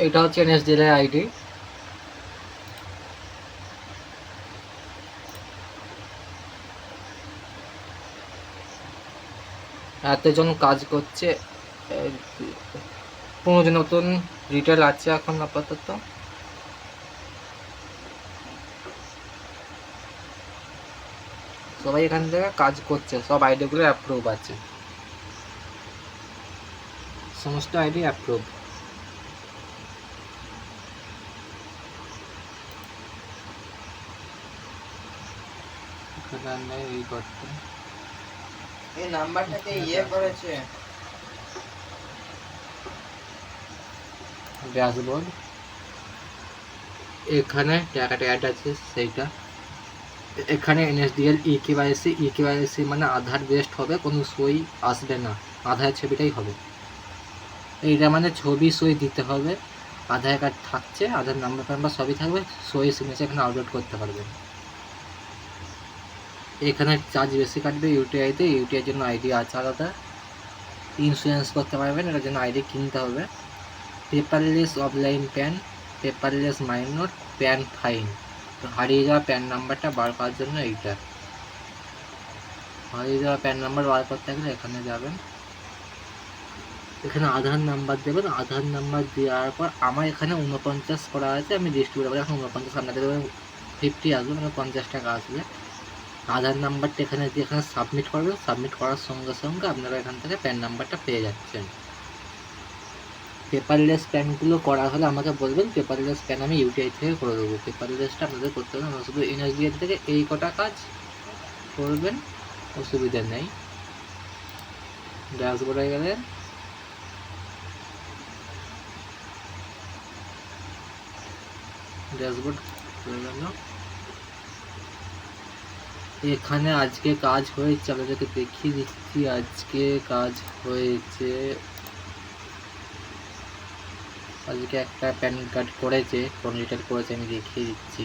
এটা হচ্ছে এনএসডিএল এর আইডি। এতজন কাজ করছে, 15 জন নতুন রিটেল আছে এখন আপাতত। সবাই এখান থেকে কাজ করছে, সব আইডিগুলো অ্যাপ্রুভ আছে, সমস্ত আইডি অ্যাপ্রুভ। এই করতে এই নাম্বারটাতে ইয়ে করেছে ড্যাশবোর্ড, এখানে টাকাটা অ্যাড আছে সেইটা। এখানে এনএসডিএল ইকেওয়াইসি মানে আধার বেসড হবে, কোনো সই আসবে না, আধার ছবিটাই হবে। এইটা মানে ছবি সই দিতে হবে, আধার কার্ড থাকছে, আধার নাম্বার টাম্বার সবই থাকবে, সই সিগনেচার এখানে আপলোড করতে পারবেন। এখানে চার্জ বেশি কাটবে ইউটিআইতে, ইউটিআইয়ের জন্য আইডি আছে আলাদা। ইন্স্যুরেন্স করতে পারবেন, এটার জন্য আইডি কিনতে হবে। Paperless offline pan, paperless minor, pan fine, হারিয়ে যাওয়া প্যান নাম্বারটা বার করার জন্য এইটা। হারিয়ে যাওয়া প্যান নাম্বার বার করতে গেলে এখানে যাবেন, এখানে আধার নাম্বার দেবেন। আধার নাম্বার দেওয়ার পর আমার এখানে 49 করা আছে, আমি ডিস্ট্রিবিউটার এখন 49 আপনাদের 50 আসবে, মানে 50 টাকা আসবে। আধার নাম্বারটা এখানে দিয়ে এখানে সাবমিট করবেন, সাবমিট করার সঙ্গে সঙ্গে আপনারা এখান থেকে প্যান নাম্বারটা পেয়ে যাচ্ছেন। পেপারলেস প্যানগুলো করা হলে আমাকে বলবেন, পেপারলেস প্যান আমি ইউটিআই থেকে করে দেবো। পেপারলেসটা আপনাদের করতে হবে না, শুধু এনএসডিএল থেকে এই কটা কাজ করবেন, অসুবিধা নেই। ড্যাশবোর্ডে গেলেন, ড্যাশবোর্ড হয়ে গেল। এখানে আজকে কাজ হয়েছে, আপনাদেরকে দেখিয়ে দিচ্ছি আজকে কাজ হয়েছে। আজকে একটা প্যান কার্ড করেছে, কোন রিটার করেছে আমি দেখিয়ে দিচ্ছি।